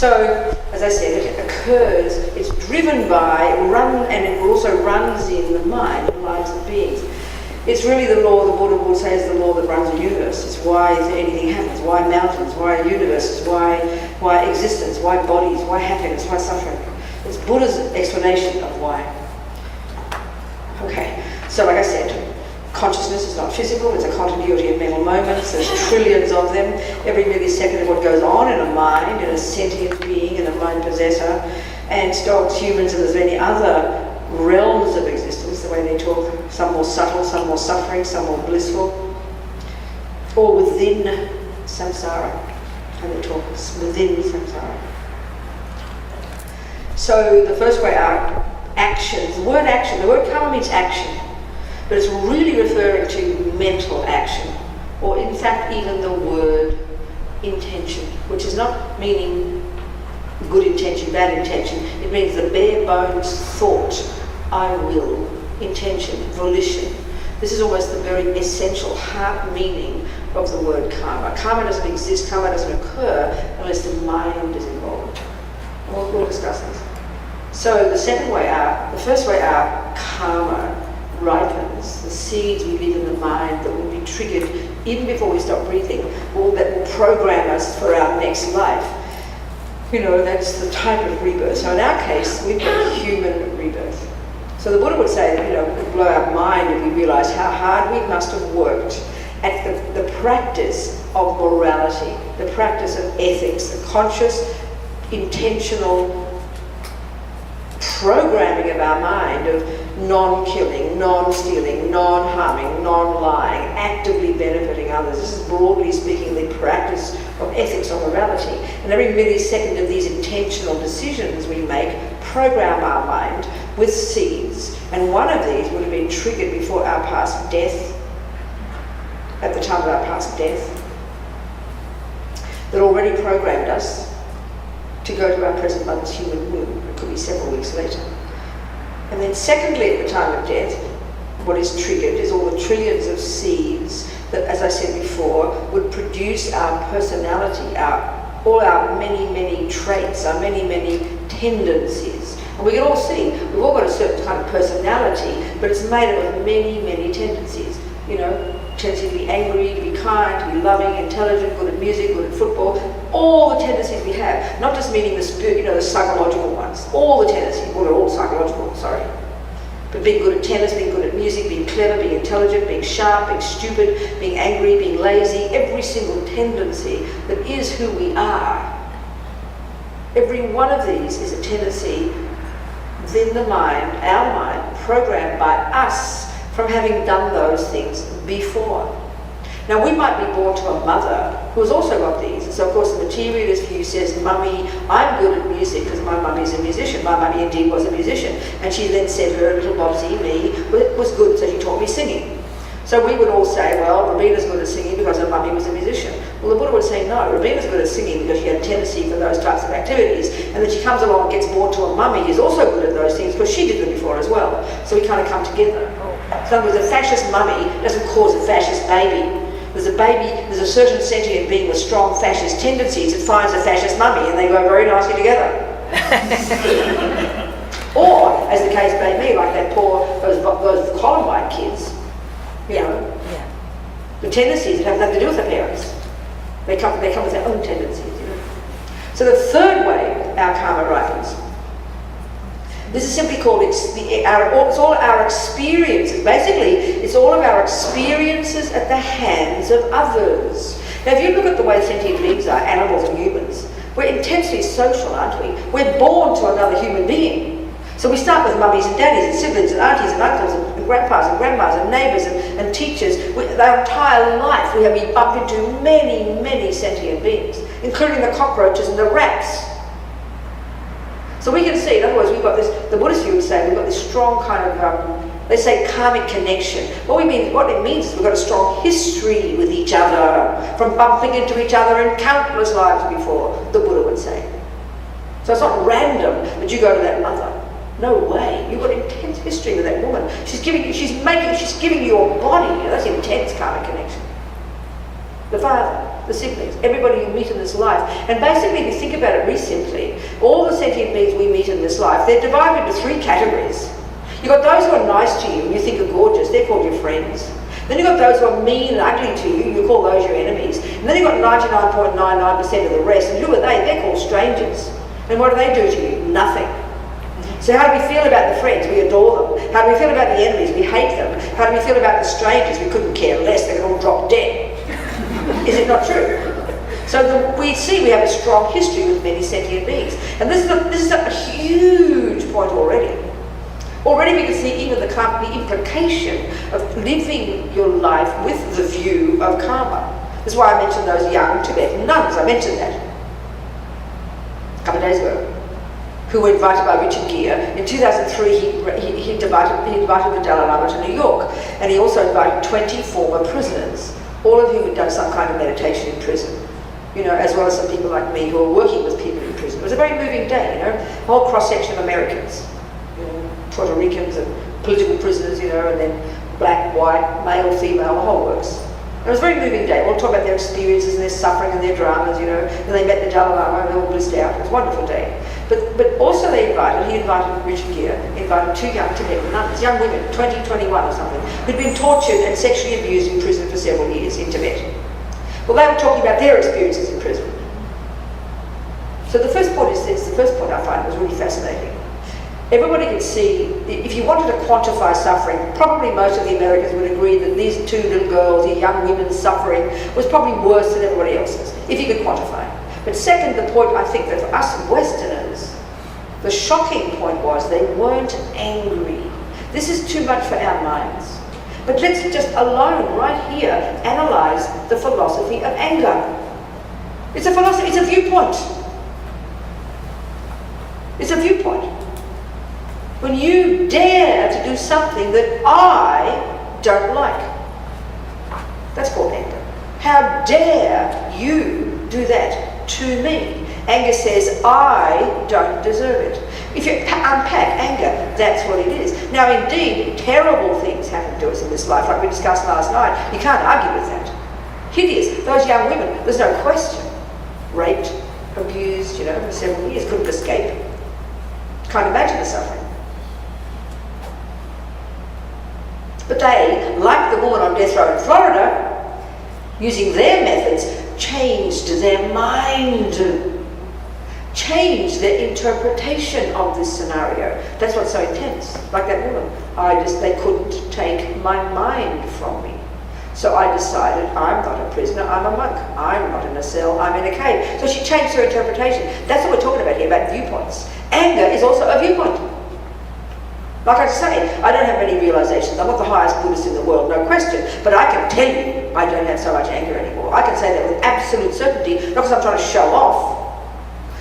So, as I said, it occurs, it's driven by, and it also runs in the mind, the lives of beings. It's really the law, the Buddha would say, is the law that runs the universe. It's why anything happens, why mountains, why universes, why existence, why bodies, why happiness, why suffering. It's Buddha's explanation of why. Okay, so like I said, consciousness is not physical, it's a continuity of mental moments, there's trillions of them. Every millisecond of what goes on in a mind, in a sentient being, in a mind possessor, and dogs, humans, and there's many other realms of existence, the way they talk, some more subtle, some more suffering, some more blissful, or within samsara, and they talk within samsara. So the first way are actions. The word action, the word karma means action, but it's really referring to mental action, or in fact even the word intention, which is not meaning good intention, bad intention. It means the bare bones thought, I will, intention, volition. This is almost the very essential heart meaning of the word karma. Karma doesn't exist, karma doesn't occur unless the mind is involved. And we'll discuss this. So the first way are karma ripens, the seeds we leave in the mind that will be triggered even before we stop breathing, that will program us for our next life. You know, that's the type of rebirth. So in our case, we've got human rebirth. So the Buddha would say that, it would blow our mind if we realise how hard we must have worked at the practice of morality, the practice of ethics, the conscious, intentional programming of our mind of non-killing, non-stealing, non-harming, non-lying, actively benefiting others. This is broadly speaking the practice of ethics or morality. And every millisecond of these intentional decisions we make program our mind with seeds. And one of these would have been triggered before our past death, at the time of our past death, that already programmed us to go to our present mother's human womb. It could be several weeks later. And then secondly, at the time of death, what is triggered is all the trillions of seeds that, as I said before, would produce our personality, all our many, many traits, our many, many tendencies. And we can all see, we've all got a certain kind of personality, but it's made up of many, many tendencies. Tendency to be angry, to be kind, to be loving, intelligent, good at music, good at football, all the tendencies we have, not just meaning the spirit, the psychological ones, all the tendencies, well, they're all psychological, sorry. But being good at tennis, being good at music, being clever, being intelligent, being sharp, being stupid, being angry, being lazy, every single tendency that is who we are. Every one of these is a tendency within the mind, our mind, programmed by us from having done those things before. Now, we might be born to a mother who has also got these. And so, of course, the materialist view says, Mummy, I'm good at music because my mummy's a musician. My mummy indeed was a musician. And she then said her little Bobsy, me, was good, so she taught me singing. So we would all say, well, Rabina's good at singing because her mummy was a musician. Well, the Buddha would say, no, Rabina's good at singing because she had a tendency for those types of activities. And then she comes along and gets born to a mummy who's also good at those things because she did them before as well. So we kind of come together. So in other words, a fascist mummy doesn't cause a fascist baby. There's a certain sentient being with strong fascist tendencies that finds a fascist mummy and they go very nicely together. Or, as the case may be, like those Columbine kids, the tendencies that have nothing to do with the parents. They come with their own tendencies. So the third way our karma ripens. This is simply called, it's all our experiences. Basically, it's all of our experiences at the hands of others. Now, if you look at the way sentient beings are, animals and humans, we're intensely social, aren't we? We're born to another human being. So we start with mummies and daddies and siblings and aunties and uncles and grandpas and grandmas and neighbours and teachers. Our entire life we bump into many, many sentient beings, including the cockroaches and the rats. So we can see, in other words, we've got this, the Buddhist view would say, we've got this strong kind of, they say karmic connection. What it means is we've got a strong history with each other, from bumping into each other in countless lives before, the Buddha would say. So it's not random that you go to that mother. No way. You've got intense history with that woman. She's giving you your body. That's intense karmic connection. the father, the siblings, everybody you meet in this life. And basically, if you think about it really simply, all the sentient beings we meet in this life, they're divided into three categories. You've got those who are nice to you and you think are gorgeous, they're called your friends. Then you've got those who are mean and ugly to you, you call those your enemies. And then you've got 99.99% of the rest, and who are they? They're called strangers. And what do they do to you? Nothing. So how do we feel about the friends? We adore them. How do we feel about the enemies? We hate them. How do we feel about the strangers? We couldn't care less. They could all drop dead. Is it not true? So we see we have a strong history with many sentient beings. And this is a huge point already. Already we can see even the implication of living your life with the view of karma. That's why I mentioned those young Tibetan nuns. I mentioned that a couple of days ago, who were invited by Richard Gere. In 2003, he invited the Dalai Lama to New York, and he also invited 20 former prisoners, all of whom had done some kind of meditation in prison, as well as some people like me who are working with people in prison. It was a very moving day, a whole cross-section of Americans, Puerto Ricans and political prisoners, and then black, white, male, female, the whole works. It was a very moving day. We'll talk about their experiences and their suffering and their dramas, and they met the Dalai Lama and they all blissed out. It was a wonderful day. But also he invited Richard Gere, invited two young Tibetan nuns, young women, 20, 21 or something, who'd been tortured and sexually abused in prison for several years in Tibet. Well, they were talking about their experiences in prison. So the first point is this, the first point I find was really fascinating. Everybody can see, if you wanted to quantify suffering, probably most of the Americans would agree that these two little girls, these young women's suffering, was probably worse than everybody else's, if you could quantify it. But second, the point I think that for us Westerners, the shocking point was they weren't angry. This is too much for our minds. But let's just alone, right here, analyze the philosophy of anger. It's a philosophy, it's a viewpoint. It's a viewpoint. When you dare to do something that I don't like, that's called anger. How dare you do that to me? Anger says, I don't deserve it. If you unpack anger, that's what it is. Now, indeed, terrible things happen to us in this life, like we discussed last night. You can't argue with that. Hideous. Those young women, there's no question. Raped, abused, for several years, couldn't escape. Can't imagine the suffering. But they, like the woman on death row in Florida, using their methods, changed their mind, changed their interpretation of this scenario. That's what's so intense. Like that woman, they couldn't take my mind from me. So I decided, I'm not a prisoner, I'm a monk. I'm not in a cell, I'm in a cave. So she changed her interpretation. That's what we're talking about here, about viewpoints. Anger is also a viewpoint. Like I say, I don't have many realizations. I'm not the highest Buddhist in the world, no question. But I can tell you I don't have so much anger anymore. I can say that with absolute certainty, not because I'm trying to show off,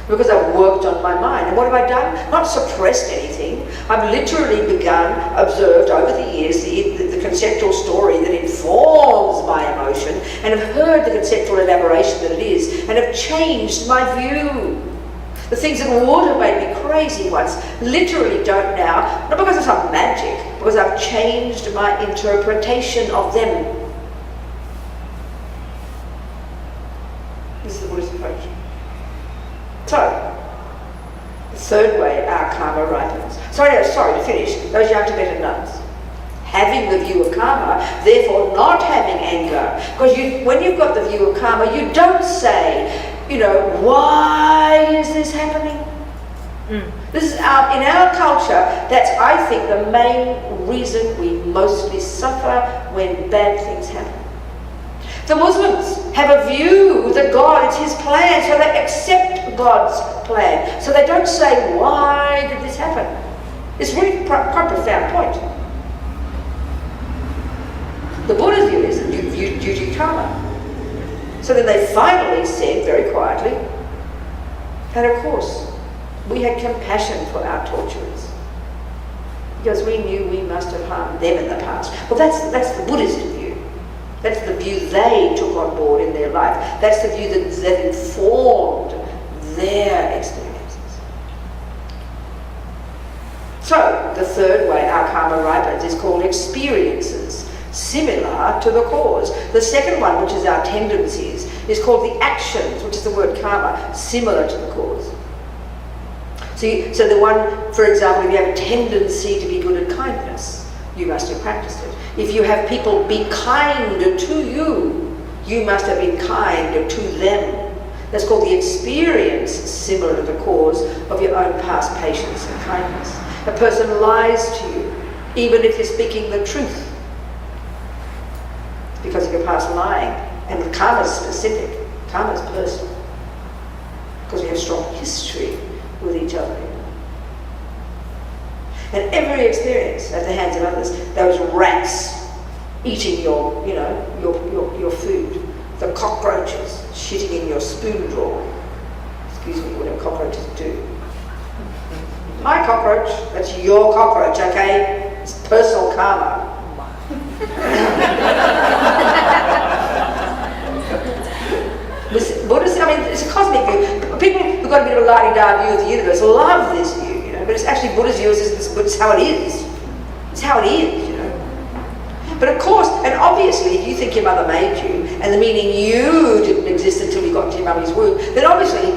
because I've worked on my mind. And what have I done? Not suppressed anything. I've literally observed over the years the conceptual story that informs my emotion, and have heard the conceptual elaboration that it is, and have changed my view. The things that would have made me crazy once literally don't now, not because of some magic, because I've changed my interpretation of them. This is the Buddhist approach. So, the third way our karma ripens. Sorry to finish. Those young Tibetan nuns. Having the view of karma, therefore not having anger. Because when you've got the view of karma, you don't say, why is this happening? This is in our culture, that's, I think, the main reason we mostly suffer when bad things happen. The Muslims have a view that God, it's his plan, so they accept God's plan. So they don't say, why did this happen? It's really quite a profound point. The Buddha's view is duty karma. So then they finally said, very quietly, and of course, we had compassion for our torturers, because we knew we must have harmed them in the past. Well, that's the Buddhist view. That's the view they took on board in their life. That's the view that informed their experiences. So, the third way our karma ripens is called experiences. similar to the cause. The second one, which is our tendencies, is called the actions, which is the word karma, similar to the cause. So the one, for example, if you have a tendency to be good at kindness, you must have practiced it. If you have people be kind to you, you must have been kind to them. That's called the experience, similar to the cause of your own past patience and kindness. A person lies to you, even if you're speaking the truth, because of your past lying. And the karma is specific, karma is personal, because we have strong history with each other. And every experience at the hands of others, those rats eating your food, the cockroaches shitting in your spoon drawer, excuse me, whatever cockroaches do. My cockroach, that's your cockroach, okay? It's personal karma. Buddhists, I mean, it's a cosmic view. People who've got a bit of a la-di-da view of the universe love this view, but it's actually Buddha's view it's how it is. It's how it is, But of course, and obviously, if you think your mother made you, and the meaning you didn't exist until you got into your mummy's womb, then obviously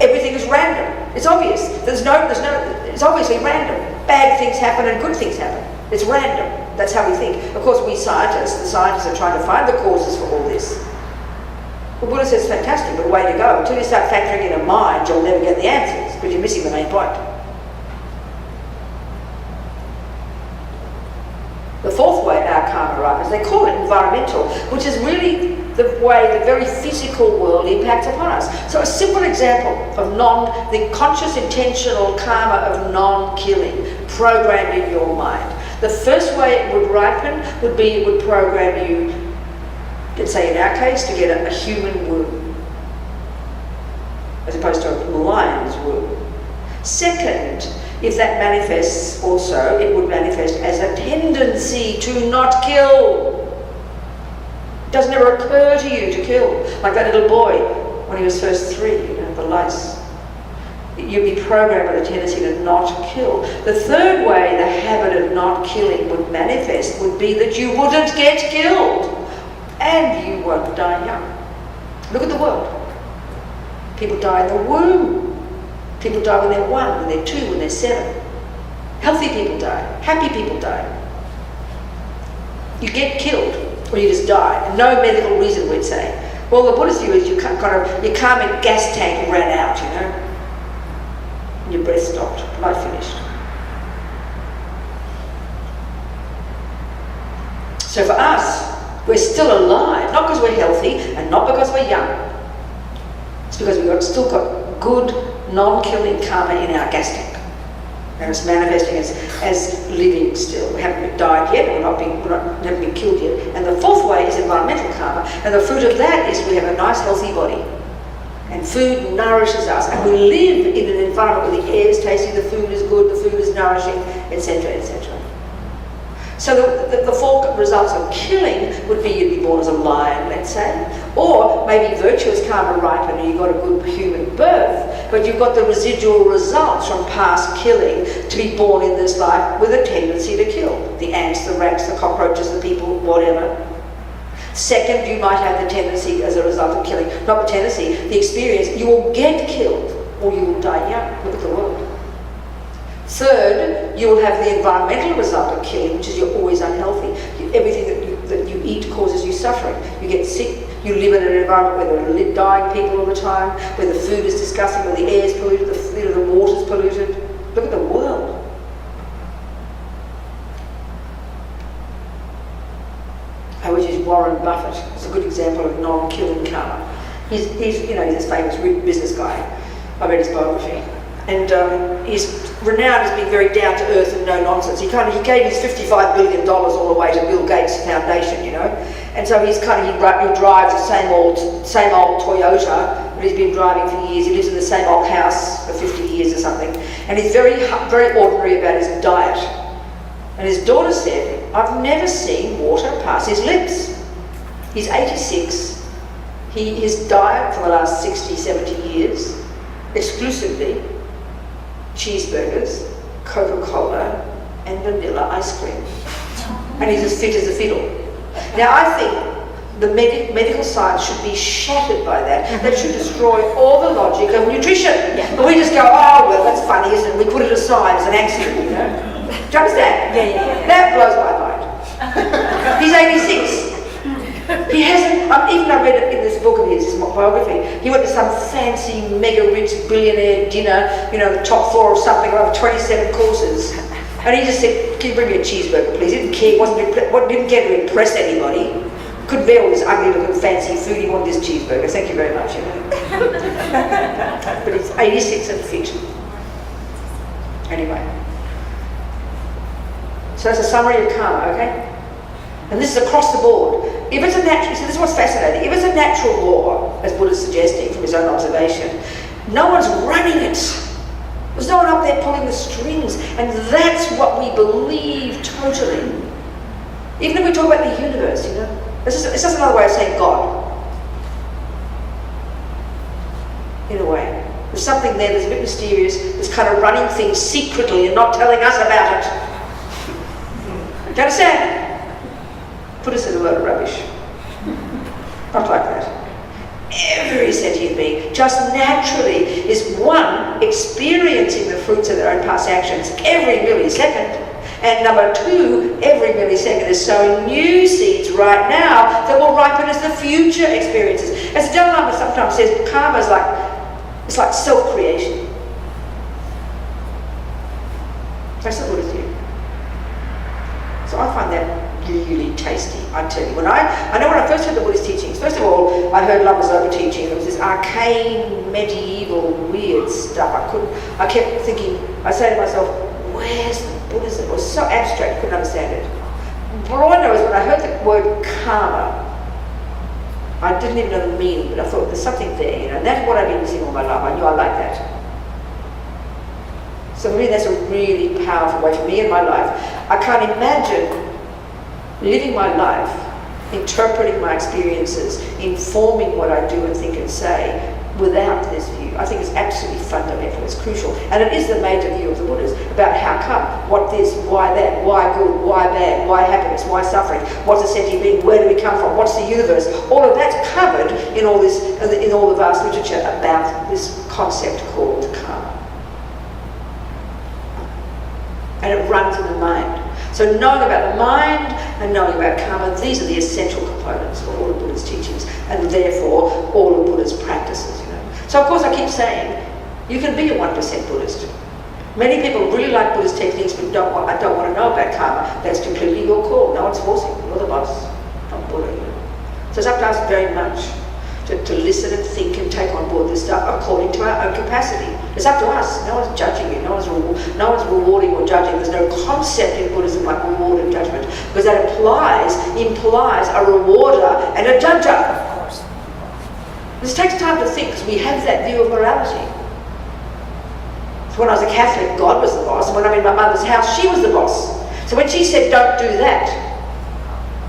everything is random. It's obvious. It's obviously random. Bad things happen and good things happen. It's random. That's how we think. Of course, the scientists are trying to find the causes for all this. Well, Buddha says, fantastic, but way to go. Until you start factoring in a mind, you'll never get the answers, but you're missing the main point. The fourth way our karma ripens, they call it environmental, which is really the way the very physical world impacts upon us. So a simple example of the conscious intentional karma of non-killing programmed in your mind. The first way it would ripen would be it would program you, let's say in our case, to get a human womb, as opposed to a lion's womb. Second, if that manifests also, it would manifest as a tendency to not kill. It doesn't ever occur to you to kill. Like that little boy when he was first 3, the lice. You'd be programmed with a tendency to not kill. The third way the habit of not killing would manifest would be that you wouldn't get killed and you won't die young. Look at the world. People die in the womb. People die when they're 1, when they're 2, when they're 7. Healthy people die. Happy people die. You get killed, or you just die. No medical reason, we'd say. Well, the Buddhist view is your karmic gas tank ran out, and your breath stopped, life finished. So for us, we're still alive, not because we're healthy and not because we're young. It's because we've still got good, non-killing karma in our gas tank. And it's manifesting as living still. We haven't died yet, we haven't been killed yet. And the fourth way is environmental karma. And the fruit of that is we have a nice healthy body. And food nourishes us. And we live in an environment where the air is tasty, the food is good, the food is nourishing, etc., etc. So the four results of killing would be you'd be born as a lion, let's say, or maybe virtuous karma ripen and you got a good human birth, but you've got the residual results from past killing to be born in this life with a tendency to kill. The ants, the rats, the cockroaches, the people, whatever. Second, you might have the tendency as a result of killing, not the tendency, the experience, you will get killed or you will die young. Look at the world. Third, you will have the environmental result of killing, which is you're always unhealthy. Everything that you eat causes you suffering. You get sick, you live in an environment where there are dying people all the time, where the food is disgusting, where the air is polluted, the water is polluted. Look at the world. I would use Warren Buffett. It's a good example of non-killing karma. He's this famous business guy. I read his biography. And he's renowned as being very down to earth and no nonsense. He gave his $55 billion all the way to Bill Gates Foundation, And so he drives the same old Toyota that he's been driving for years. He lives in the same old house for 50 years or something. And he's very, very ordinary about his diet. And his daughter said, I've never seen water pass his lips. He's 86. His diet for the last 60, 70 years, exclusively cheeseburgers, Coca-Cola, and vanilla ice cream. And he's as fit as a fiddle. Now I think the medical science should be shattered by that. That should destroy all the logic of nutrition. But we just go, oh well, that's funny, isn't it? We put it aside as an accident, you know. Do you understand? Yeah. That blows my mind. He's 86. He hasn't, even I read it in this book of his biography, he went to some fancy, mega-rich billionaire dinner, you know, the top floor of something, over 27 courses. And he just said, can you bring me a cheeseburger, please? He didn't care, didn't care to impress anybody. Couldn't bear all this ugly-looking fancy food, he wanted this cheeseburger. Thank you very much, you know. But he's 86 and fit. Anyway. So that's a summary of karma, okay? And this is across the board. If it's a natural, so this is what's fascinating. If it's a natural law, as Buddha's suggesting from his own observation, no one's running it. There's no one up there pulling the strings, and that's what we believe totally. Even if we talk about the universe, you know, it's just another way of saying God. In a way. There's something there that's a bit mysterious, that's kind of running things secretly and not telling us about it. Do you understand? Put us in a load of rubbish. Not like that. Every sentient being just naturally is one, experiencing the fruits of their own past actions every millisecond. And number two, every millisecond is sowing new seeds right now that will ripen as the future experiences. As the Dalai Lama sometimes says, karma is like self-creation. That's the Buddha's view. So I find that really tasty, I tell you. I know when I first heard the Buddhist teachings, first of all, I heard Lama Zopa teaching. There was this arcane, medieval, weird stuff. I kept thinking, I say to myself, where's the Buddhism? It was so abstract, I couldn't understand it. But all I know is when I heard the word karma, I didn't even know the meaning, but I thought there's something there, you know. And that's what I've been missing all my life. I knew I liked that. So for me, that's a really powerful way for me in my life. I can't imagine living my life, interpreting my experiences, informing what I do and think and say without this view. I think it's absolutely fundamental, it's crucial. And it is the major view of the Buddhas about how come, what this, why that, why good, why bad, why happiness, why suffering, what's a sentient being, where do we come from, what's the universe. All of that's covered in all this, in all the vast literature about this concept called karma. And it runs in the mind. So knowing about the mind and knowing about karma, these are the essential components of all of Buddha's teachings, and therefore all of Buddha's practices, you know. So of course I keep saying, you can be a 1% Buddhist. Many people really like Buddhist techniques but don't want to know about karma. That's completely your call. No one's forcing you. You're the boss, not Buddha, you know. So it's up to us very much to listen and think and take on board this stuff according to our own capacity. It's up to us. No one's judging you. No one's rewarding or judging. There's no concept in Buddhism like reward and judgment, because that implies a rewarder and a judger. Of course. This takes time to think, because we have that view of morality. So when I was a Catholic, God was the boss, and when I'm in my mother's house, she was the boss. So when she said, don't do that,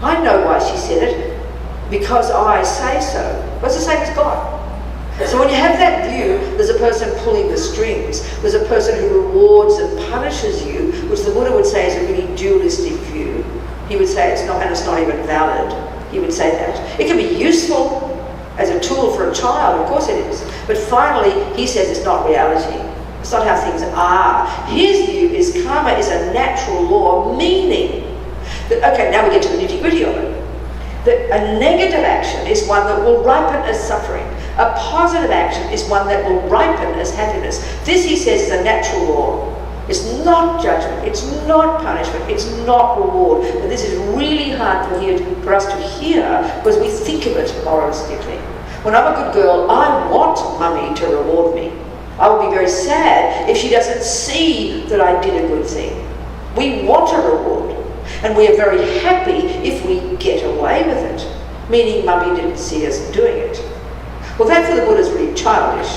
I know why she said it, because I say so. Well, it's the same as God. So when you have that view, there's a person pulling the strings. There's a person who rewards and punishes you, which the Buddha would say is a really dualistic view. He would say it's not, and it's not even valid. He would say that. It can be useful as a tool for a child, of course it is. But finally, he says it's not reality. It's not how things are. His view is karma is a natural law, meaning that, okay, now we get to the nitty-gritty of it. That a negative action is one that will ripen as suffering. A positive action is one that will ripen as happiness. This, he says, is a natural law. It's not judgment, it's not punishment, it's not reward. But this is really hard for us to hear because we think of it moralistically. When I'm a good girl, I want mummy to reward me. I will be very sad if she doesn't see that I did a good thing. We want a reward. And we are very happy if we get away with it, meaning mummy didn't see us doing it. Well, that for the Buddha is really childish.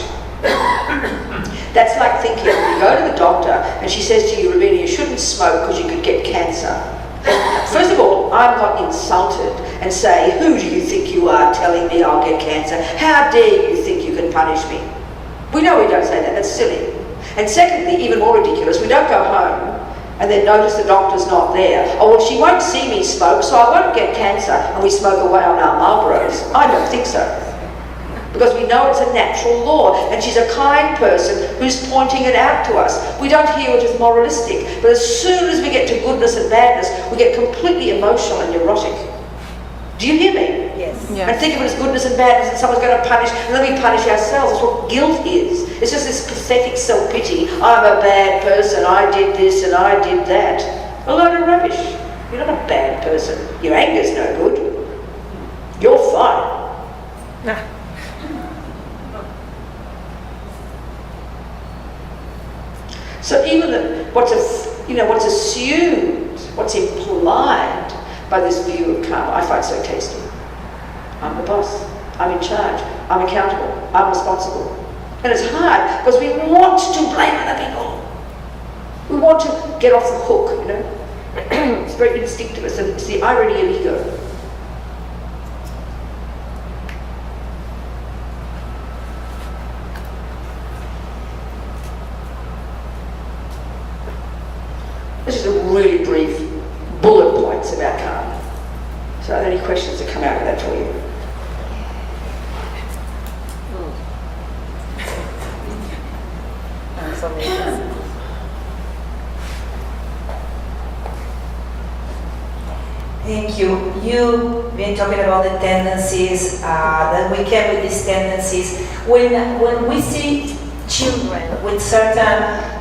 That's like thinking you go to the doctor and she says to you, Ravina, you shouldn't smoke because you could get cancer. First of all, I'm not insulted and say, who do you think you are telling me I'll get cancer? How dare you think you can punish me? We know we don't say that, that's silly. And secondly, even more ridiculous, we don't go home And then notice the doctor's not there. Oh, well, she won't see me smoke, so I won't get cancer, and we smoke away on our Marlboros. I don't think so. Because we know it's a natural law, and she's a kind person who's pointing it out to us. We don't hear it as moralistic, but as soon as we get to goodness and badness, we get completely emotional and neurotic. Do you hear me? Yes. Yes. And think of it as goodness and badness, and someone's going to punish, and then we punish ourselves. That's what guilt is. It's just this pathetic self-pity. I'm a bad person, I did this and I did that. A load of rubbish. You're not a bad person. Your anger's no good. You're fine. So even what's assumed, what's implied by this view of karma, I find so tasty. I'm the boss. I'm in charge. I'm accountable. I'm responsible. And it's hard because we want to blame other people. We want to get off the hook, you know. It's very instinctive. It's the irony of ego. This is a really brief bullet points about karma. So are there any questions that come out of that for you? Thank you. You've been talking about the tendencies, that we care with these tendencies. When we see children with certain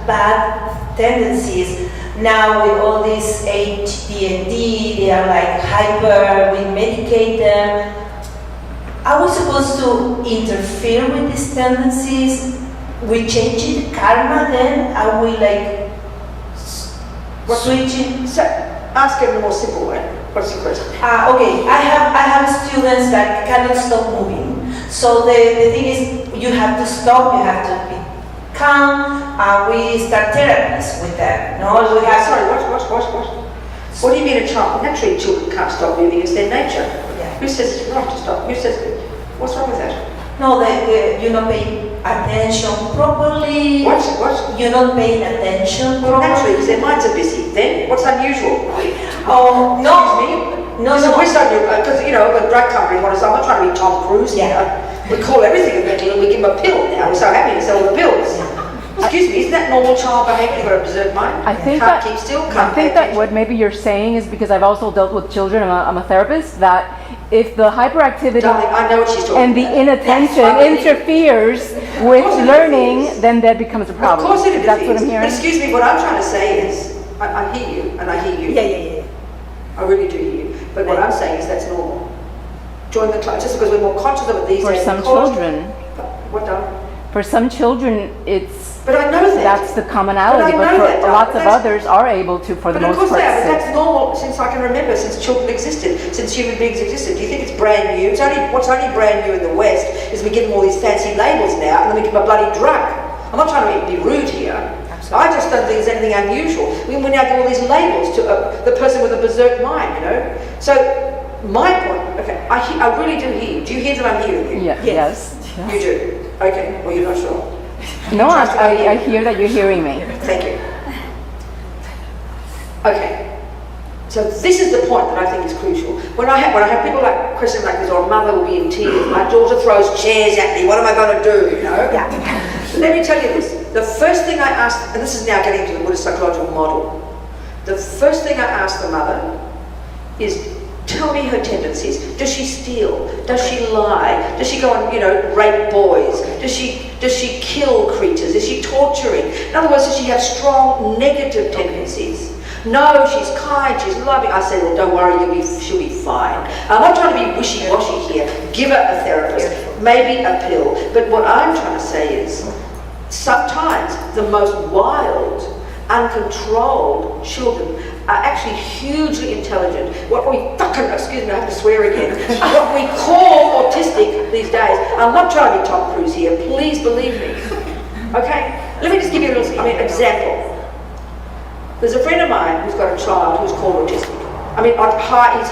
bad tendencies, now with all this ADHD, they are like hyper, we medicate them. Are we supposed to interfere with these tendencies? We changing karma then? Are we like switching? So, ask it in a more simple way. What's your question? Okay, I have students that cannot stop moving. So the thing is, you have to stop, you have to be calm. We start therapies with them. No, we have. Sorry, what do you mean a child? Naturally, children can't stop moving. It's their nature. Yeah. Who says it's wrong to stop? Who says what's wrong with that? No, you're not paying attention properly. What? You're not paying attention Well, properly. naturally, because their minds are busy. Then, what's unusual? Oh, no. Excuse me? No. Because, you know, a drug company, I'm not trying to be Tom Cruise here. We call everything a mental and we give them a pill now. We're so happy to sell the pills. Excuse me, isn't that normal child behaviour? You've got a berserk mind. I think can't keep still, can't I think pay that attention. what maybe you're saying is because I've also dealt with children. I'm a therapist. That if the hyperactivity Darling, I know what she's talking and the about. inattention interferes with learning, then that becomes a problem. Of course it interferes. That's what I'm hearing. But excuse me, what I'm trying to say is, I hear you, and I hear you. Yeah. I really do hear you. But what I'm saying is that's normal. Join the club, just because we're more conscious of it these For days. some children. What, darling? For some children, But I know that. that's the commonality. But I know But for that, darling, lots but of that's- others are able to, for the But of most course part. they are, but sit. that's normal since I can remember, since children existed, since human beings existed. Do you think it's brand new? What's only brand new in the West is we give them all these fancy labels now, and then we give them a bloody drug. I'm not trying to be rude here. I just don't think there's anything unusual. We now give all these labels to the person with a berserk mind, you know? So, my point, okay, I really do hear you. Do you hear that I'm hearing you? Yeah, yes. You do? Okay, well you're not sure. No, I hear that you're hearing me. Thank you. Okay. So this is the point that I think is crucial. When I have people like questions like this, or a mother will be in tears, my daughter throws chairs at me, what am I going to do, you know? Yeah. Let me tell you this. The first thing I ask, and this is now getting into the Buddhist psychological model, the first thing I ask the mother is, tell me her tendencies. Does she steal? Does she lie? Does she go and, rape boys? Does she kill creatures? Is she torturing? In other words, does she have strong negative tendencies? No, she's kind, she's loving. I say, well, don't worry, she'll be fine. I'm not trying to be wishy-washy here. Give her a therapist, maybe a pill. But what I'm trying to say is, sometimes the most wild, uncontrolled children are actually hugely intelligent. What we excuse me, I have to swear again. What we call autistic these days. I'm not trying to be Tom Cruise here. Please believe me. Okay? Let me just give you a little example. There's a friend of mine who's got a child who's called autistic. I mean, he's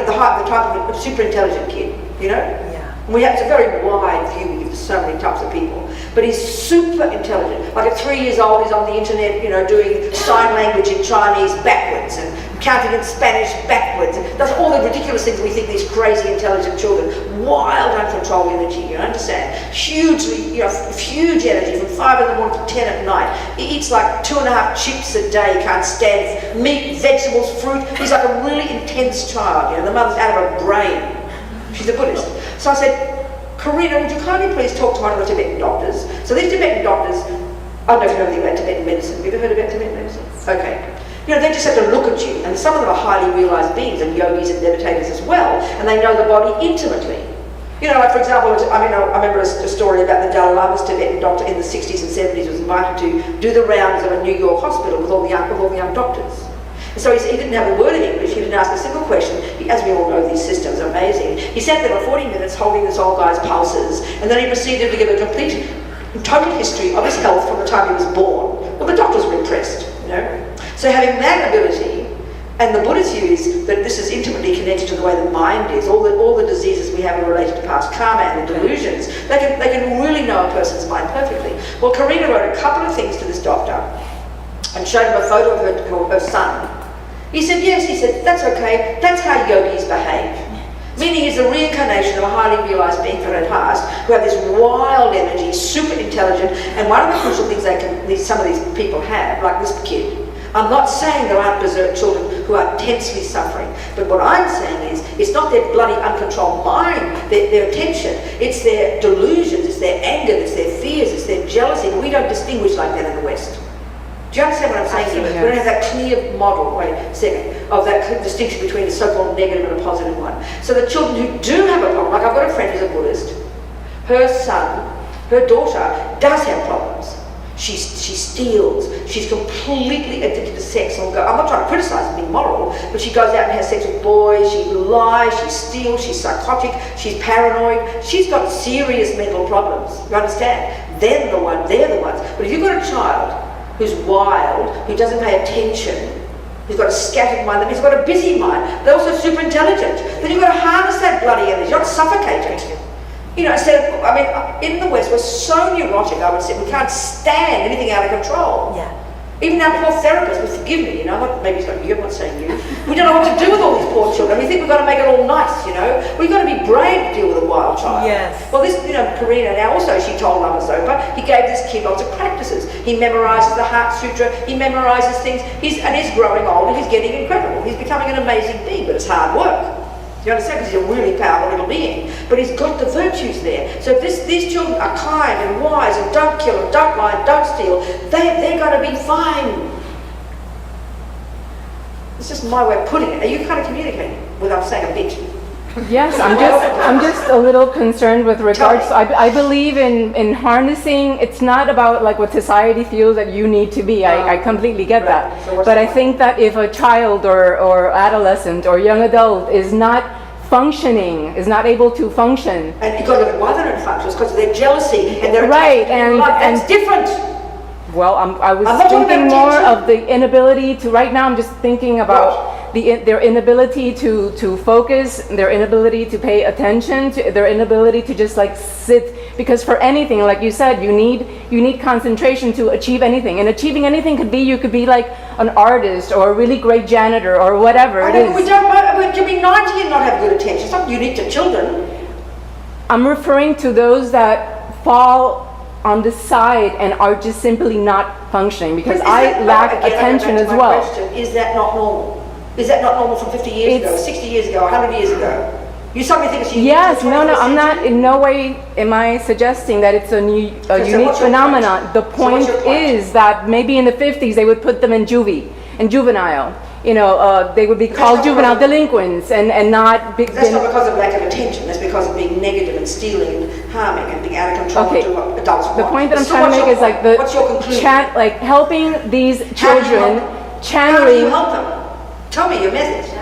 the type of super intelligent kid, you know? Yeah. It's a very wide view we give to so many types of people. But he's super intelligent. Like at 3 years old, he's on the internet, doing sign language in Chinese backwards and counting in Spanish backwards. And does all the ridiculous things we think these crazy intelligent children. Wild, uncontrolled energy, you understand? Hugely, huge energy from 5 in the morning to 10 at night. He eats like 2.5 chips a day, can't stand meat, vegetables, fruit. He's like a really intense child, the mother's out of her brain. She's a Buddhist. So I said, Karina, would you kindly please talk to one of the Tibetan doctors? So these Tibetan doctors, I don't know if you know anything about Tibetan medicine. Have you ever heard about Tibetan medicine? Okay. They just have to look at you, and some of them are highly realized beings, and yogis and meditators as well, and they know the body intimately. Like for example, I remember a story about the Dalai Lama's Tibetan doctor in the 60s and 70s was invited to do the rounds of a New York hospital with all the young doctors. And so he didn't have a word of English, he didn't ask a single question. As we all know, these systems are amazing. He sat there for 40 minutes holding this old guy's pulses, and then he proceeded to give a complete, total history of his health from the time he was born. Well, the doctors were impressed, So having that ability, and the Buddha's view is that this is intimately connected to the way the mind is. All the diseases we have are related to past karma and the delusions. They can really know a person's mind perfectly. Well, Karina wrote a couple of things to this doctor and showed him a photo of her son. He said, yes, he said, that's okay, that's how yogis behave. Meaning he's a reincarnation of a highly realized being from the past who have this wild energy, super intelligent, and one of the crucial things some of these people have, like this kid, I'm not saying there aren't berserk children who are intensely suffering, but what I'm saying is it's not their bloody uncontrolled mind, their attention, it's their delusions, it's their anger, it's their fears, it's their jealousy. We don't distinguish like that in the West. Do you understand what I'm saying? Yes. We don't have that clear model, of that distinction between a so-called negative and a positive one. So the children who do have a problem, like I've got a friend who's a Buddhist, her son, her daughter does have problems. She steals, she's completely addicted to sex. I'm not trying to criticize and be moral, but she goes out and has sex with boys, she lies, she steals, she's psychotic, she's paranoid, she's got serious mental problems, you understand? They're the ones. But if you've got a child who's wild, who doesn't pay attention, who's got a scattered mind, who's got a busy mind, they're also super intelligent, then you've got to harness that bloody energy, not suffocate it. In the West, we're so neurotic, I would say, we can't stand anything out of control. Yeah. Even our poor therapists would forgive me, maybe it's not you, I'm not saying you. We don't know what to do with all these poor children. We think we've got to make it all nice, We've got to be brave to deal with a wild child. Yes. Well, this, Karina, now also she told Lama Zopa, he gave this kid lots of practices. He memorizes the Heart Sutra, he memorizes things, he's growing old and he's getting incredible. He's becoming an amazing being, but it's hard work. You understand? Because he's a really powerful little being. But he's got the virtues there. So if these children are kind and wise and don't kill and don't lie and don't steal, they're going to be fine. It's just my way of putting it. Are you kind of communicating without saying a bit? Yes, I'm just a little concerned with regards. I believe in harnessing. It's not about like what society feels that you need to be. I completely get that. So but I think that if a child or adolescent or young adult is not functioning, is not able to function, and you've got to look at why they're not functioning, because of their jealousy and their right, and that's different. Well, I was thinking more of the inability to. Right now, I'm just thinking about their inability to focus, their inability to pay attention, to their inability to just like sit. Because for anything, like you said, you need concentration to achieve anything, and achieving anything could be you could be like an artist or a really great janitor or whatever it is. We can be 90 and not have good attention. It's not unique to children. I'm referring to those that fall on the side and are just simply not functioning, because I lack attention as well. Question, is that not normal? Is that not normal from 50 years ago, 60 years ago, 100 years ago? You suddenly think it's unique? Yes, no, I'm not, in no way am I suggesting that it's a unique phenomenon. The point is that maybe in the 50s they would put them in juvenile. They would be called juvenile delinquents and not... That's not because of lack of attention, that's because of being negative and stealing and harming and being out of control to what adults want. The point that I'm trying to make is like what's your conclusion? Helping these children, channeling... How do you help them? Tell me your message.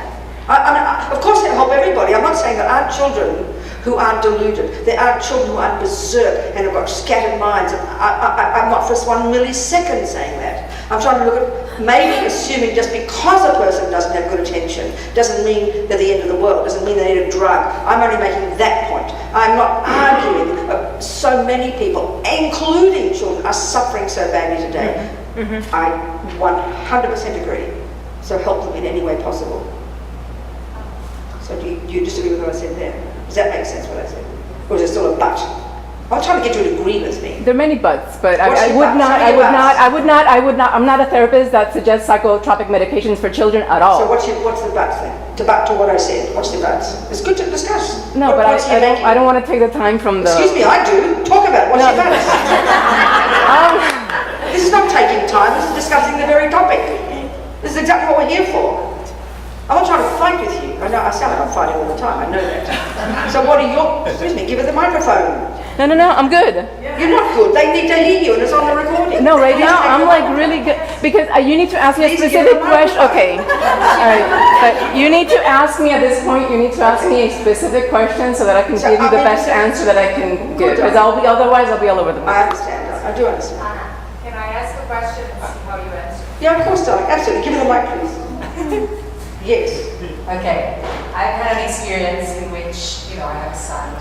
Of course they help everybody. I'm not saying there aren't children who aren't deluded. There aren't children who aren't berserk and have got scattered minds. I'm not for 1 millisecond saying that. I'm trying to look at maybe assuming just because a person doesn't have good attention doesn't mean they're the end of the world, doesn't mean they need a drug. I'm only making that point. I'm not arguing so many people, including children, are suffering so badly today. I 100% agree. So help them in any way possible. So do you disagree with what I said there? Does that make sense what I said? Or is it still a but? I'm trying to get you to agree with me. There are many buts, but I'm not a therapist that suggests psychotropic medications for children at all. So what's the buts then? To butt to what I said. What's the buts? It's good to discuss. No, but I don't want to take the time from the... Excuse me, I do. Talk about it. What's your buts? This is not taking time. This is discussing the very topic. This is exactly what we're here for. I'm not trying to fight with you. I know I sound like I'm fighting all the time. I know that. So what are your... Excuse me, give her the microphone. No, I'm good. You're not good. They need to hear you and it's on the recording. No, right now I'm like really good because you need to ask me a specific question. Okay, all right. But you need to ask me at this point. You need to ask me a specific question so that I can give you the best answer that I can give. Because otherwise I'll be all over the place. I understand. I do understand. Can I ask a question and see how you answer? Yeah, of course, darling. Absolutely. Give me the mic, please. Yes. Okay. I've had an experience in which, I have a son.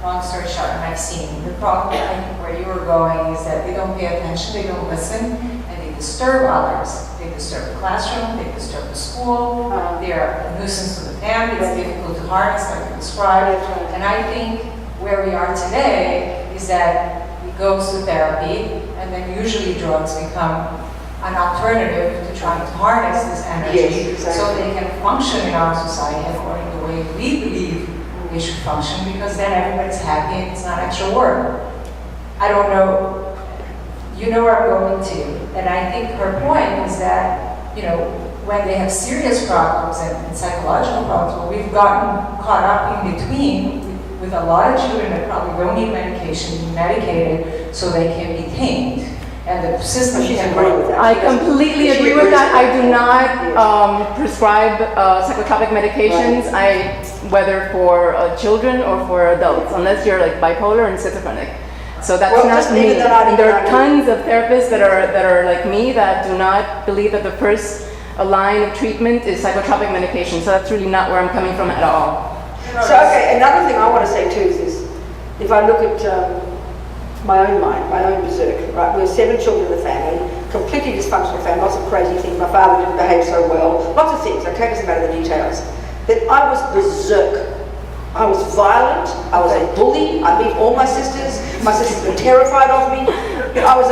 Long story short, and I've seen the problem, I think where you were going is that they don't pay attention, they don't listen, and they disturb others. They disturb the classroom, they disturb the school, they're a nuisance to the family, it's difficult to harness, like you described. And I think where we are today is that we go to therapy, and then usually drugs become an alternative to trying to harness this energy so they can function in our society according to the way we believe they should function, because then everybody's happy and it's not extra work. I don't know, you know where I'm going to. And I think her point is that, when they have serious problems and psychological problems, well, we've gotten caught up in between with a lot of children that probably don't need medication, be medicated so they can be tamed. And the system can work. I completely agree with that. I do not prescribe psychotropic medications, whether for children or for adults, unless you're like bipolar and schizophrenic. So that's not me. There are tons of therapists that are like me that do not believe that the first line of treatment is psychotropic medication. So that's really not where I'm coming from at all. So okay, another thing I want to say too is this: if I look at my own mind, my own berserk, right? We were 7 children in the family, completely dysfunctional family, lots of crazy things. My father didn't behave so well, lots of things, okay, doesn't matter the details. Then I was berserk. I was violent, I was a bully, I beat all my sisters were terrified of me. I was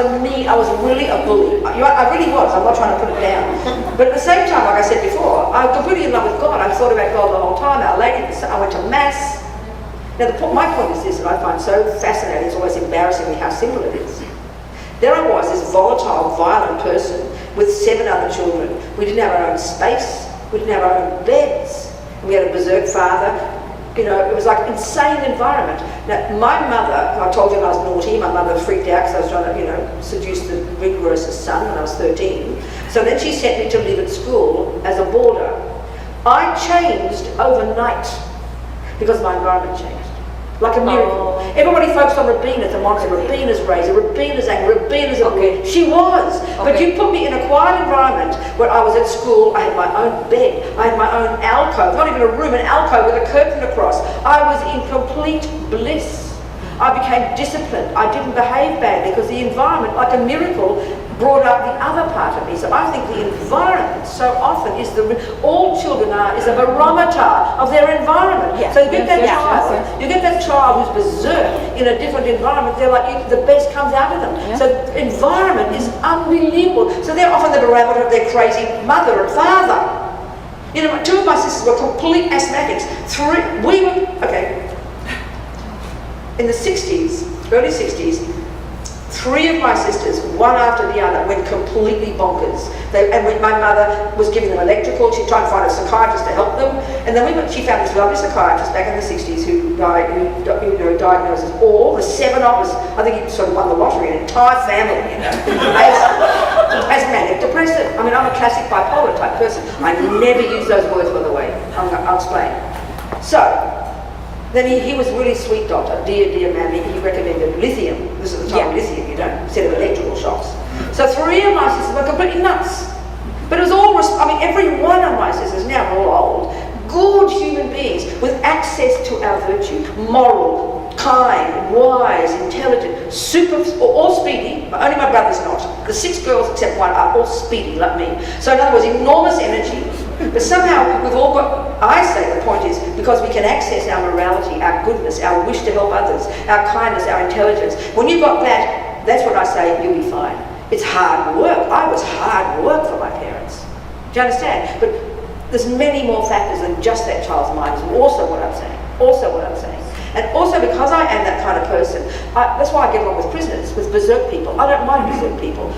really a bully. I really was, I'm not trying to put it down. But at the same time, like I said before, I was completely in love with God. I thought about God the whole time, Our Lady, I went to Mass. Now, my point is this, that I find so fascinating, it's always embarrassingly how simple it is. There I was, this volatile, violent person with 7 other children. We didn't have our own space, we didn't have our own beds. We had a berserk father. It was like an insane environment. Now, my mother, I told you I was naughty, my mother freaked out because I was trying to, seduce the rigorous son when I was 13. So then she sent me to live at school as a boarder. I changed overnight because my environment changed. Like a miracle. Everybody focused on Rabina, the monster, Rabina's razor, Rabina's anger, Rabina's abuse. She was. But you put me in a quiet environment where I was at school, I had my own bed, I had my own alcove, not even a room, an alcove with a curtain across. I was in complete bliss. I became disciplined. I didn't behave badly because the environment, like a miracle, brought up the other part of me. So I think the environment so often is all children is a barometer of their environment. Yes. So you get that child who's berserk in a different environment, they're like, the best comes out of them. Yeah. So environment is unbelievable. So they're often the barometer of their crazy mother and father. 2 of my sisters were complete asthmatics. In the 60s, early 60s, 3 of my sisters, one after the other, went completely bonkers. And when my mother was giving them electrical, she tried to find a psychiatrist to help them. And then she found this lovely psychiatrist back in the 60s who diagnosed us all, the 7 of us. I think he sort of won the lottery, an entire family, as manic depressive. I mean, I'm a classic bipolar type person. I never use those words, by the way. I'll explain. So, then he was really sweet, doctor. Dear man, he recommended lithium. This is the time of lithium, instead of electrical shocks. So 3 of my sisters were completely nuts. But it was all, every one of my sisters, now we're all old, good human beings with access to our virtue, moral, kind, wise, intelligent, all speedy. Only my brother's not. The 6 girls except one are all speedy like me. So in other words, enormous energy. But somehow we've all got, I say the point is, because we can access our morality, our goodness, our wish to help others, our kindness, our intelligence. When you've got that, that's what I say, you'll be fine. It's hard work. I was hard work for my parents. Do you understand? But there's many more factors than just that child's mind is also what I'm saying. And also because I am that kind of person, that's why I get along with prisoners, with berserk people. I don't mind berserk people.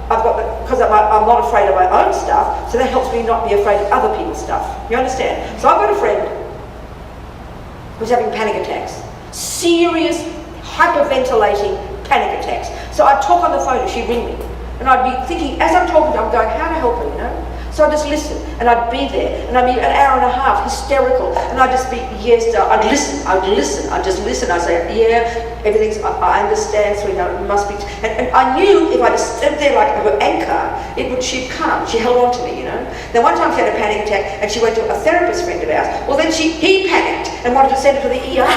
Because I'm not afraid of my own stuff, so that helps me not be afraid of other people's stuff. You understand? So I've got a friend who's having panic attacks. Serious, hyperventilating panic attacks. So I'd talk on the phone and she'd ring me. And I'd be thinking, as I'm talking to her, I'm going, how to help her, you know? So I'd just listen, and I'd be there, and I'd be an hour and a half, hysterical, and I'd just be, yes, I'd listen, I'd just listen, I'd say, yeah, everything's, I understand, sweetheart, it must be, and I knew if I just stood there like her anchor, she'd come, she held on to me, you know. Then one time she had a panic attack, and she went to a therapist friend of ours. Well then he panicked, and wanted to send her to the ER.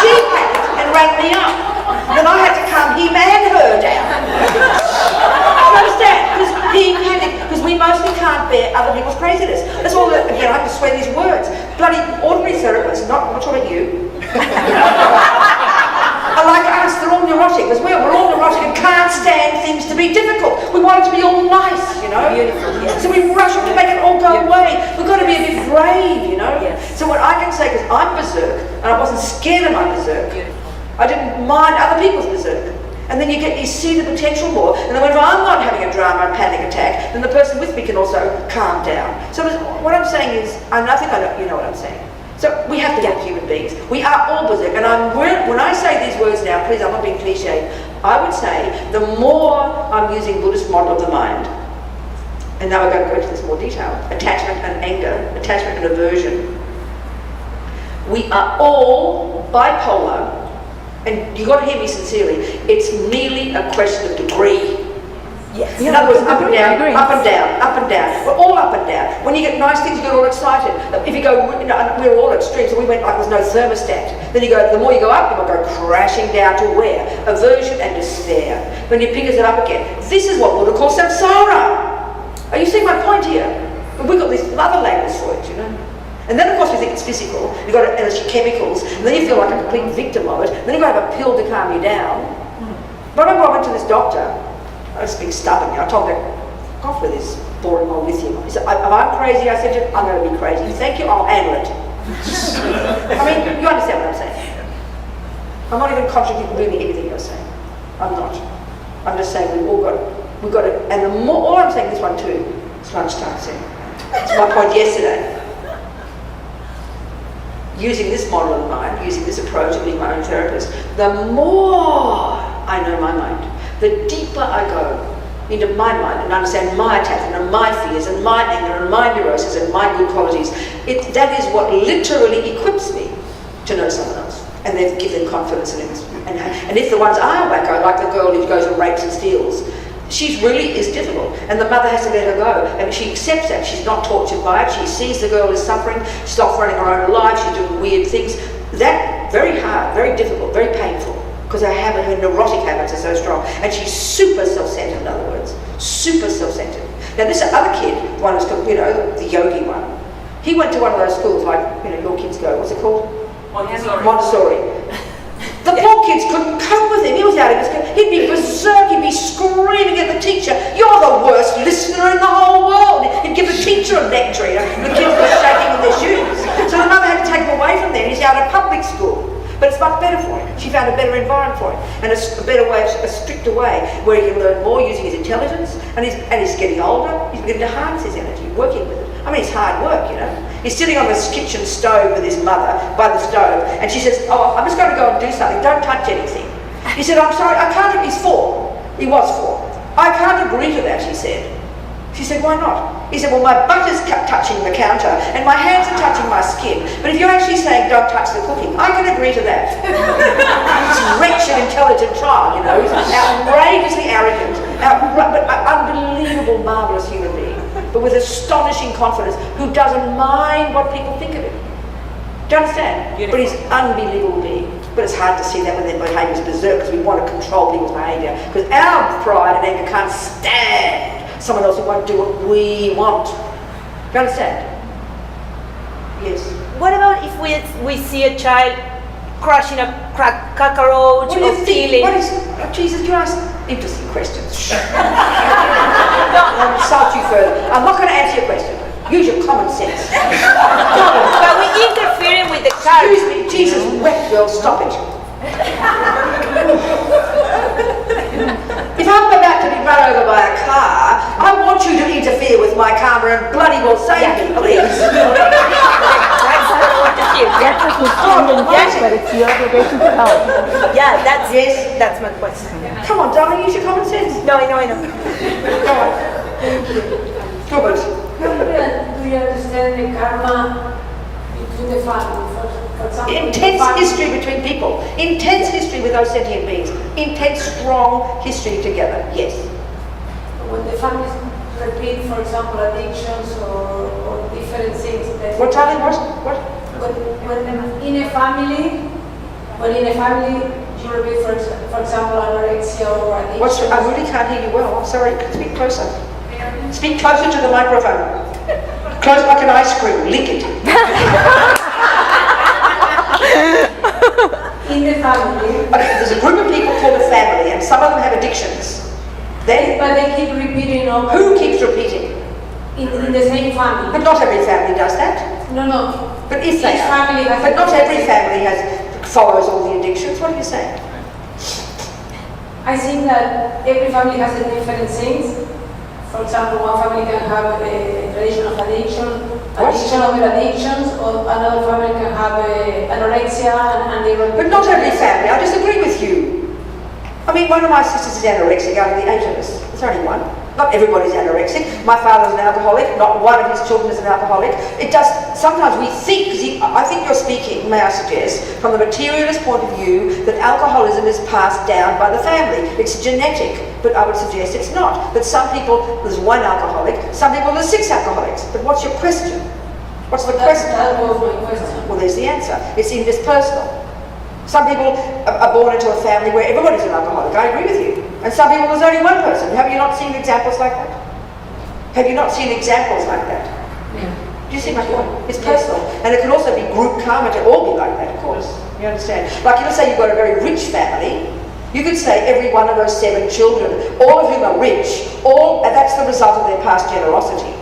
She panicked, and rang me up. Then I had to calm him and her down. You understand? Because he panicked, because we mostly can't bear other people's craziness. That's all that, again, I have to swear these words. Bloody ordinary therapists, I'm not talking about you. Are like us, they're all neurotic as well. We're all neurotic and can't stand things to be difficult. We want it to be all nice, you know? Beautiful, yes. So we rush to make it all go away. We've got to be a bit brave, you know? Yes. So what I can say, because I'm berserk, and I wasn't scared of my berserk, I didn't mind other people's berserk. And then you see the potential more. And then when I'm not having a drama and panic attack, then the person with me can also calm down. So what I'm saying is, I think you know what I'm saying. So we have to be human beings. We are all berserk. And when I say these words now, please, I'm not being cliche, I would say the more I'm using Buddhist model of the mind, and now we're going to go into this more detail, attachment and anger, attachment and aversion. We are all bipolar. And you've got to hear me sincerely, it's merely a question of degree. Yes. In other words, up and down, up and down, up and down. We're all up and down. When you get nice things, you get all excited. If you go, we're all extreme, so we went like there's no thermostat. Then you go, the more you go up, you might go crashing down to where? Aversion and despair. When you pick it up again. This is what Buddha calls samsara. Are you seeing my point here? We've got this other language for it, you know. And then of course we think it's physical, you've got chemicals, and then you feel like a complete victim of it, and then you've got to have a pill to calm you down. But I remember I went to this doctor, I was being stubborn, I told him, off with this boring old lithium. He said, if I'm crazy, I said to him, I'm going to be crazy. Thank you, I'll handle it. I mean, you understand what I'm saying. I'm not even contradicting really anything you're saying. I'm not. I'm just saying we've got to, and the more, all I'm saying this one too, it's lunchtime soon. It's my point yesterday. Using this model of mind, using this approach of being my own therapist, the more I know my mind, the deeper I go into my mind and understand my attachment and my fears and my anger and my neuroses and my good qualities, that is what literally equips me to know someone else and then give them confidence in it. And if the ones are wacko, like the girl who goes and rapes and steals, she really is difficult, and the mother has to let her go, and she accepts that. She's not tortured by it. She sees the girl is suffering. She's off running her own life. She's doing weird things. That very hard, very difficult, very painful, because her neurotic habits are so strong, and she's super self-centered. In other words, super self-centered. Now this other kid, one who's, the yogi one, he went to one of those schools like your kids go. What's it called? Montessori. The poor kids couldn't cope with him. He was out of his head. He'd be berserk. He'd be screaming at the teacher. You're the worst listener in the whole world. He'd give the teacher a lecture. The kids were shaking in their shoes. So the mother had to take him away from there. He's out of public school. But it's much better for him. She found a better environment for him. And a better way, a stricter way, where he can learn more using his intelligence. And he's getting older. He's beginning to harness his energy, working with it. I mean, it's hard work, He's sitting on this kitchen stove with his mother, by the stove, and she says, I'm just going to go and do something, don't touch anything. He said, I'm sorry, I can't, he's 4. He was 4. I can't agree to that, she said. She said, why not? He said, well, my butter's touching the counter, and my hands are touching my skin, but if you're actually saying don't touch the cooking, I can agree to that. This wretched, intelligent child, he's outrageously arrogant. but unbelievable, marvellous human being, but with astonishing confidence, who doesn't mind what people think of him. Do you understand? Beautiful. But he's unbelievable being. But it's hard to see that when their behaviour is berserk, because we want to control people's behaviour. Because our pride and anger can't stand someone else who won't do what we want. Do you understand? Yes. What about if we see a child crushing a cockroach What do you or think? killing? What is, Jesus, you ask interesting questions. I'll insult you further. I'm not going to answer your question. Use your common sense. But we interfering with the child. Excuse me, Jesus, wet girl, stop it. If I'm about to be run over by a car, I want you to interfere with my karma and bloody well save me, please. That's what I want to hear. That's a question, but it's your obligation to help. Yeah, that's Yes. that's my question. Come on, darling, use your common sense. No, I know. Go on. Good. Do you understand the karma between the family? For example, Intense family- history between people. Intense history with those sentient beings. Intense, strong history together. Yes. When the families repeat, for example, addictions or different things. That What, darling? What? when in a family, you repeat, for example, anorexia or addiction. I really can't hear you well. I'm sorry. Speak closer. Speak closer to the microphone. Close like an ice cream. Lick it. In the family, Okay, there's a group of people called a family, and some of them have addictions. Then, but they keep repeating over who keeps repeating? in the same family. But not every family does that. No. But if they Each are. family has But a not every different- family follows all the addictions. What are you saying? I think that every family has a different things. For example, one family can have a tradition of addiction over addictions, or another family can have anorexia and they repeat. But not every family. I disagree with you. I mean, one of my sisters is anorexic out of the 8 of us. There's only one. Not everybody's anorexic. My father's an alcoholic. Not one of his children is an alcoholic. It does, sometimes we think, I think you're speaking, may I suggest, from the materialist point of view, that alcoholism is passed down by the family. It's genetic, but I would suggest it's not. That some people, there's one alcoholic, some people there's 6 alcoholics. But what's your question? What's the question? That was my question. Well, there's the answer. It's impersonal. Some people are born into a family where everybody's an alcoholic. I agree with you. And some people, there's only one person. Have you not seen examples like that? Have you not seen examples like that? Yeah. Do you see my point? It's personal. And it can also be group karma to all be like that, of course. You understand? Like, let's say you've got a very rich family. You could say every one of those 7 children, all of whom are rich, and that's the result of their past generosity.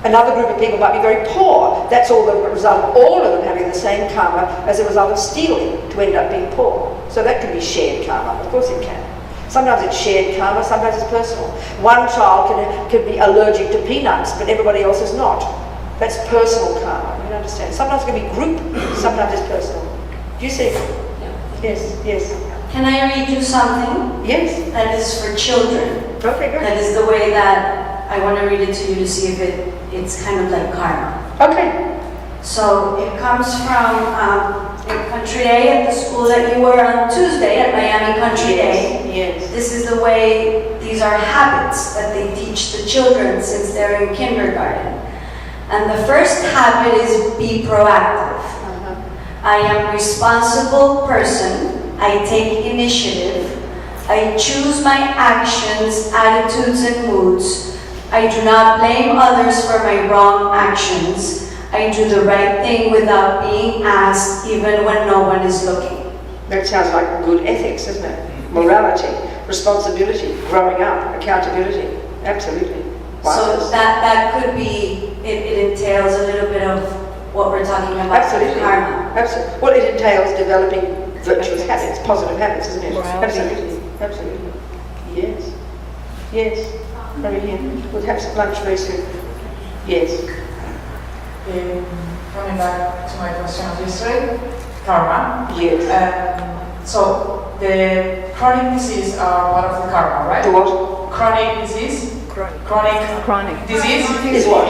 Another group of people might be very poor. That's all the result of all of them having the same karma as a result of stealing to end up being poor. So that can be shared karma. Of course it can. Sometimes it's shared karma, sometimes it's personal. One child can be allergic to peanuts, but everybody else is not. That's personal karma. You understand? Sometimes it can be group, sometimes it's personal. Do you see? Yes. Can I read you something Yes. that is for children? Okay, good. That is the way that I want to read it to you to see if it's kind of like karma. Okay. So it comes from Country Day at the school that you were on Tuesday at Miami Country Day. Yes. This is the way, these are habits that they teach the children since they're in kindergarten. And the first habit is be proactive. I am a responsible person. I take initiative. I choose my actions, attitudes, and moods. I do not blame others for my wrong actions. I do the right thing without being asked, even when no one is looking. That sounds like good ethics, doesn't it? Morality, responsibility, growing up, accountability. Absolutely. So that could be, it entails a little bit of what we're talking about. Absolutely. Karma. Absolutely. Well, it entails developing virtuous habits, positive habits, isn't it? Morality. Absolutely. Yes. Over here. We'll have some lunch very soon. Yes. Coming back to my question of yesterday, karma. Yes. So the chronic disease are part of the karma, right? The what? Chronic disease. Chronic disease Is what?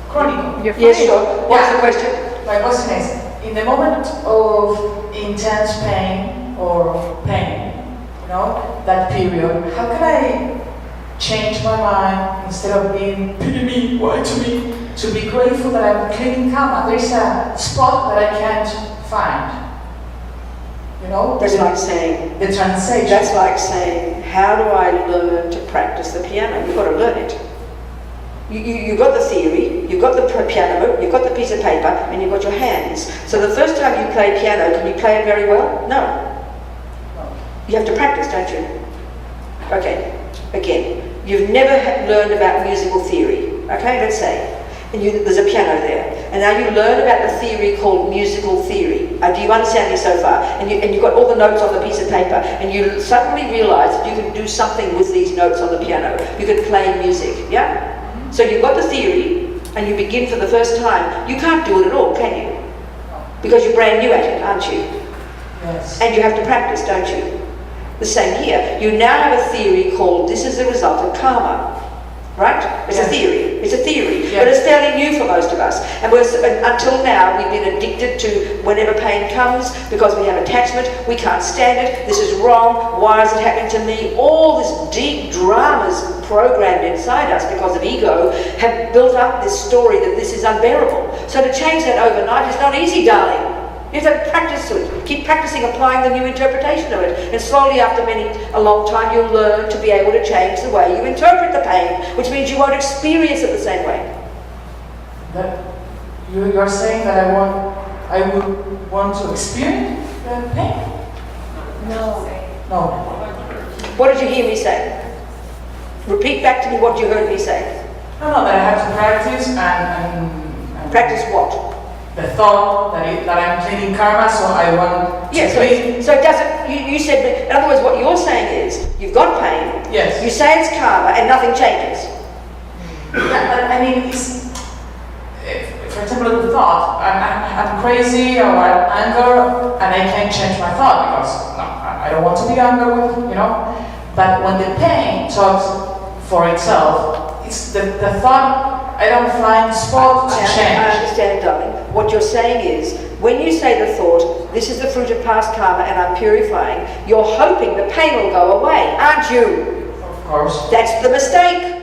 Chronic. You're Yes, fine. sure. What's the question? My question is, in the moment of intense pain or pain, you know, that period, how can I change my mind instead of being pity me, why to me, to be grateful that I'm cleaning karma? There's a spot that I can't find. You know? That's like saying, the translation. that's like saying, how do I learn to practice the piano? You've got to learn it. You've got the theory, you've got the piano, you've got the piece of paper, and you've got your hands. So the first time you play piano, can you play it very well? No. You have to practice, don't you? Okay, again, you've never learned about musical theory, okay, let's say, and there's a piano there, and now you learn about the theory called musical theory. Do you understand me so far? And you've got all the notes on the piece of paper, and you suddenly realize that you can do something with these notes on the piano. You can play music, yeah? So you've got the theory, and you begin for the first time. You can't do it at all, can you? Because you're brand new at it, aren't you? Yes. And you have to practice, don't you? The same here. You now have a theory called this is the result of karma. Right? It's a theory. It's a theory. Yes. But it's fairly new for most of us. And until now, we've been addicted to whenever pain comes, because we have attachment, we can't stand it, this is wrong, why is it happening to me? All this deep dramas programmed inside us because of ego have built up this story that this is unbearable. So to change that overnight is not easy, darling. You have to practice it. Keep practicing applying the new interpretation of it. And slowly after a long time, you'll learn to be able to change the way you interpret the pain, which means you won't experience it the same way. That you're saying that I would want to experience the pain? No. No. What did you hear me say? Repeat back to me what you heard me say. No, that I have to practice and Practice what? the thought that I'm cleaning karma, so I want to Yes, clean. so it doesn't, you said, in other words, what you're saying is, you've got pain, Yes. you say it's karma, and nothing changes. Yeah, but I mean, for example, the thought, I'm crazy or I'm anger, and I can't change my thought because no, I don't want to be angry with, you know. But when the pain talks for itself, it's the thought. I don't find spot to change. I understand, darling. What you're saying is, when you say the thought, this is the fruit of past karma and I'm purifying, you're hoping the pain will go away, aren't you? Of course. That's the mistake.